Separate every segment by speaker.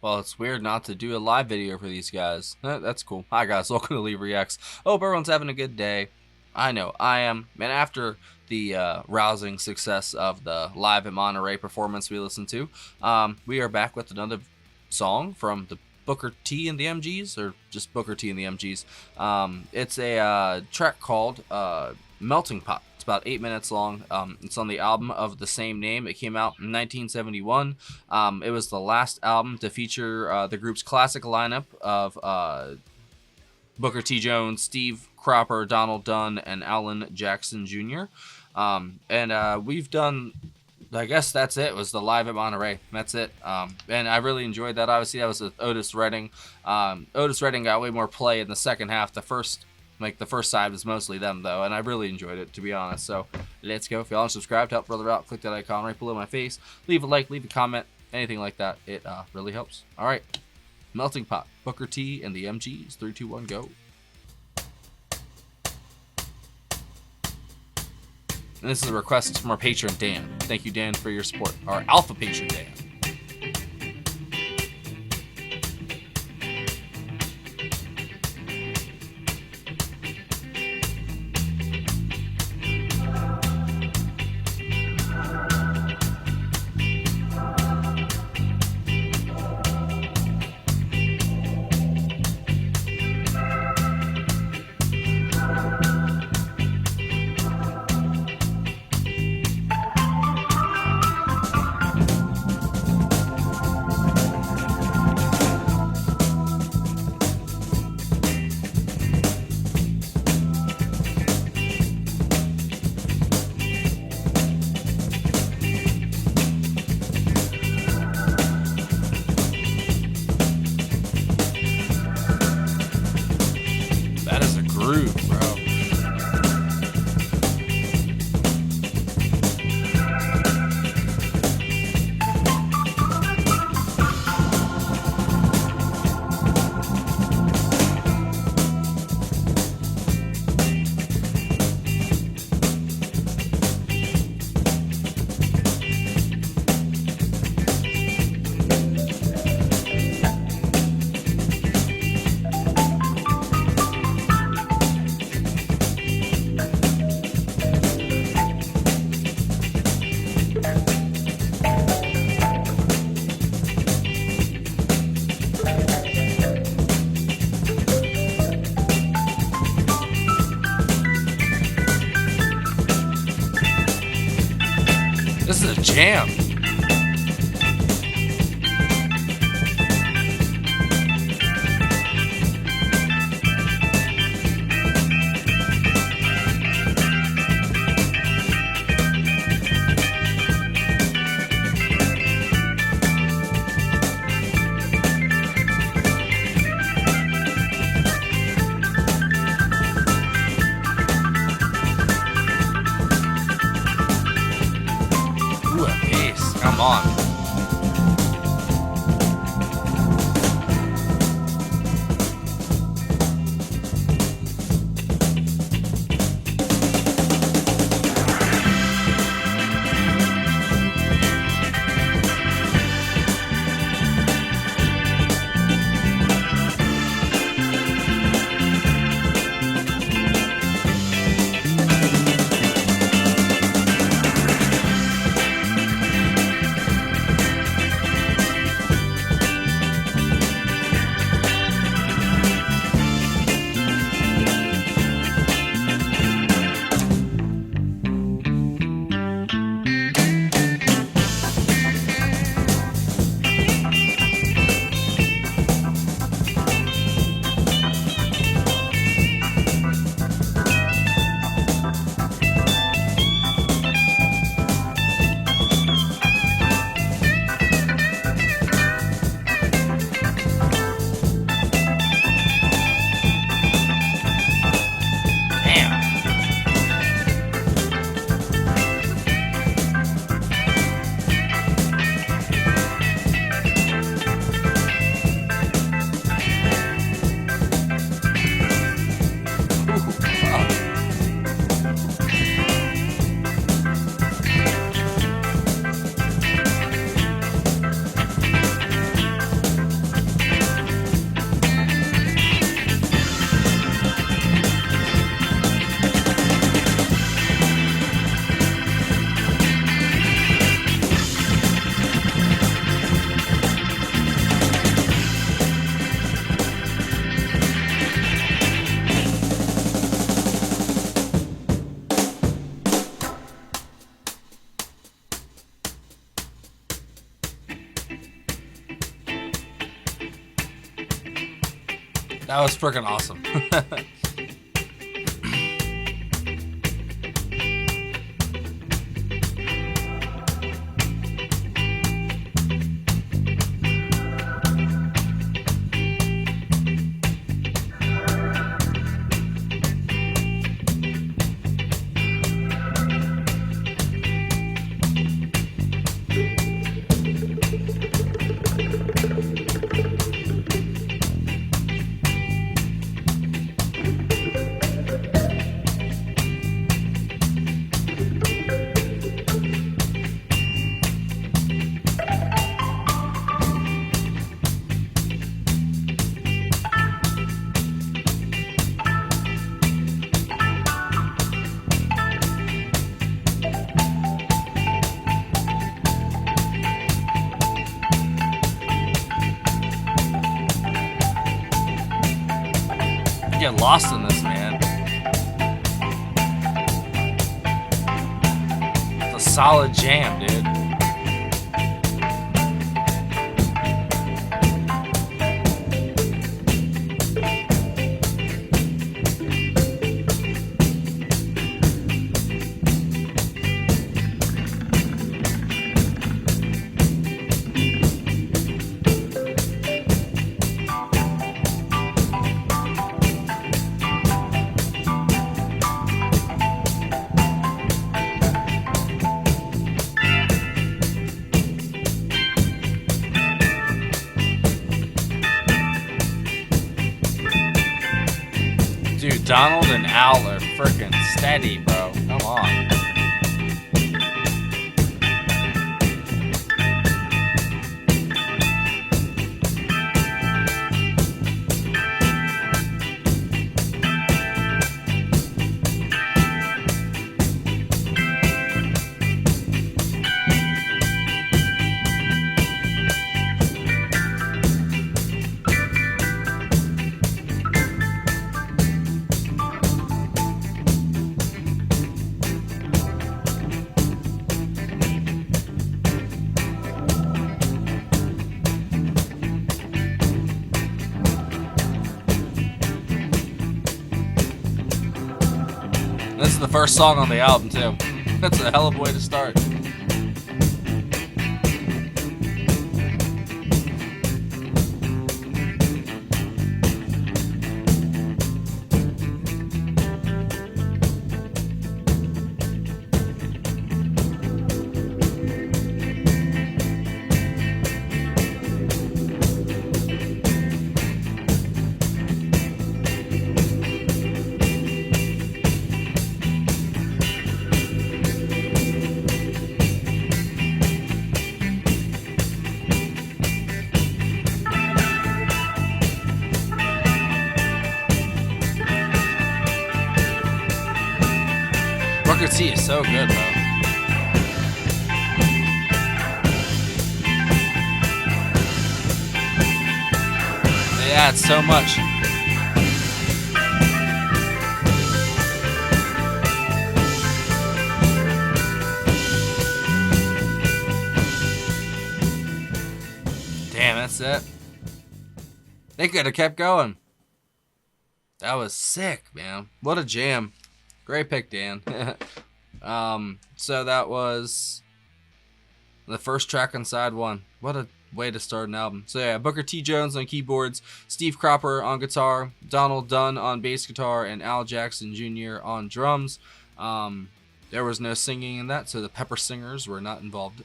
Speaker 1: Well, it's weird not to do a live video for these guys. That's cool. Hi guys, welcome to Leave Reacts. Hope everyone's having a good day. I know I am. And after the rousing success of the live at Monterey performance we listened to, we are back with another song from the Booker T and the MGs, or just Booker T and the MGs. It's a track called Melting Pot. It's about 8 minutes long. It's on the album of the same name. It came out in 1971. It was the last album to feature the group's classic lineup of Booker T. Jones, Steve Cropper, Donald Dunn, and Alan Jackson Jr. We've done, I guess that's it. It was the live at Monterey. That's it. And I really enjoyed that. Obviously, that was with Otis Redding. Otis Redding got way more play in the second half. The first side was mostly them, though, and I really enjoyed it, to be honest. So let's go. If y'all aren't subscribed, help brother out. Click that icon right below my face. Leave a like, leave a comment, anything like that. It really helps. All right. Melting Pot, Booker T and the MGs. 3, 2, 1, go. And this is a request from our patron, Dan. Thank you, Dan, for your support. Our alpha patron, Dan. That is a groove, bro. This is a jam. Ooh, a bass. Come on. That was freaking awesome. Get lost in this, man. It's a solid jam, dude. Dude, Donald and Al are freaking steady, bro. Come on. This is the first song on the album, too. That's a hell of a way to start. Booker T is so good, bro. They add so much. Damn, that's it. They could have kept going. That was sick, man. What a jam. Great pick, Dan. So that was the first track on side one. What a way to start an album. So yeah, Booker T. Jones on keyboards, Steve Cropper on guitar, Donald Dunn on bass guitar, and Al Jackson Jr. on drums. There was no singing in that, so the Pepper Singers were not involved.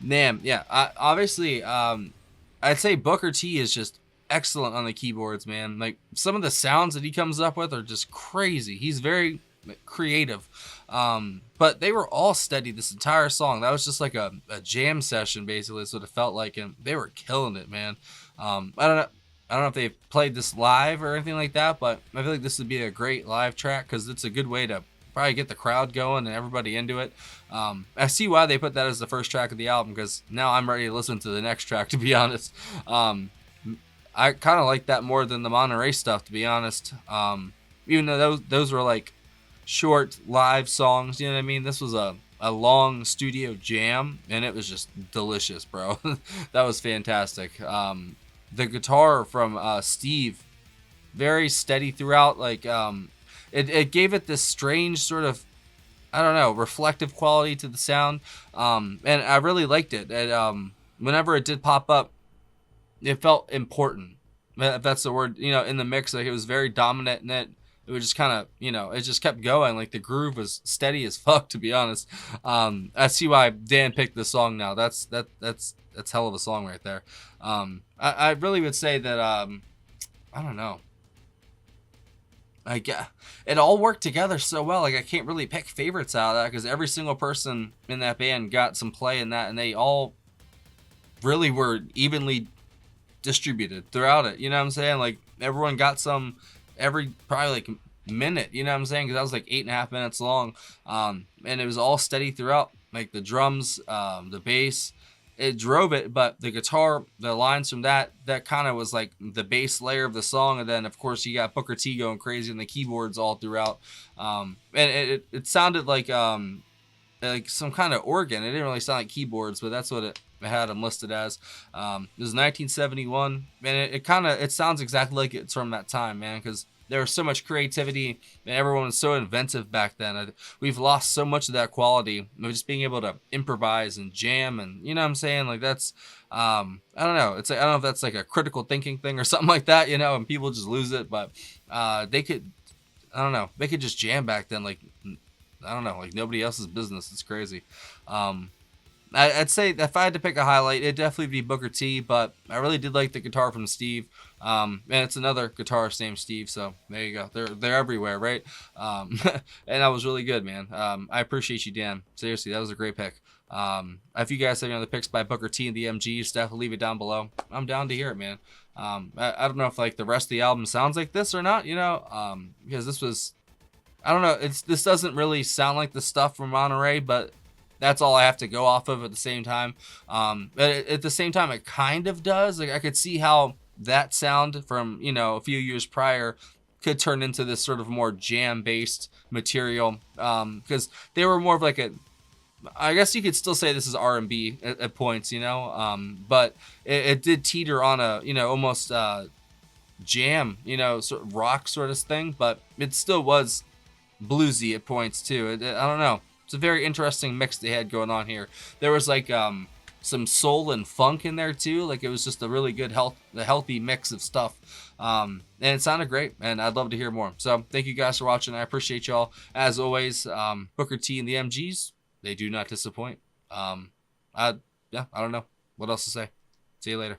Speaker 1: Man, yeah, obviously, I'd say Booker T is just excellent on the keyboards, man. Like, some of the sounds that he comes up with are just crazy. He's very creative. But they were all steady this entire song. That was just like a jam session, basically. That's what it felt like, and they were killing it, man. I don't know if they played this live or anything like that, but I feel like this would be a great live track because it's a good way to probably get the crowd going and everybody into it. I see why they put that as the first track of the album, because now I'm ready to listen to the next track, to be honest. I kind of like that more than the Monterey stuff, to be honest. Even though those were like short live songs, you know what I mean? This was a long studio jam, and it was just delicious, bro. That was fantastic. The guitar from Steve very steady throughout. Like it gave it this strange sort of, I don't know, reflective quality to the sound, and I really liked it. And whenever it did pop up, it felt important. If that's the word, in the mix. Like, it was very dominant, and it was just kind of, it just kept going. Like, the groove was steady as fuck, to be honest. I see why Dan picked this song now. That's hell of a song right there. I really would say that I don't know. Like, it all worked together so well. Like, I can't really pick favorites out of that, because every single person in that band got some play in that, and they all really were evenly distributed throughout it. You know what I'm saying? Like, everyone got some every probably like minute. You know what I'm saying? Because that was like 8.5 minutes long, and it was all steady throughout. Like, the drums, the bass, it drove it, but the guitar, the lines from that kind of was like the base layer of the song, and then of course you got Booker T going crazy and the keyboards all throughout, and it sounded like some kind of organ. It didn't really sound like keyboards, but that's what it had them listed as. It was 1971, and it sounds exactly like it's from that time, man, because there was so much creativity and everyone was so inventive back then. We've lost so much of that quality of just being able to improvise and jam, and you know what I'm saying? Like, that's I don't know. I don't know if that's like a critical thinking thing or something like that, and people just lose it, but they could, I don't know, they could just jam back then, like, I don't know, like nobody else's business. It's crazy. I'd say if I had to pick a highlight, it'd definitely be Booker T, but I really did like the guitar from Steve. And it's another guitarist named Steve, so there you go. They're everywhere, right? And that was really good, man. I appreciate you, Dan. Seriously, that was a great pick. If you guys have any other picks by Booker T and the MGs, definitely leave it down below. I'm down to hear it, man. I don't know if like the rest of the album sounds like this or not, because this was, I don't know. This doesn't really sound like the stuff from Monterey, but that's all I have to go off of at the same time. But at the same time, it kind of does. Like, I could see how that sound from, a few years prior could turn into this sort of more jam-based material. Because they were more of like I guess you could still say this is R&B at points, but it did teeter on a, almost jam, sort of rock sort of thing, but it still was bluesy at points too. I don't know. It's a very interesting mix they had going on here. There was like some soul and funk in there too. Like, it was just a really good healthy mix of stuff. And it sounded great, and I'd love to hear more. So thank you guys for watching. I appreciate y'all. As always, Booker T and the MGs, they do not disappoint. I don't know what else to say. See you later.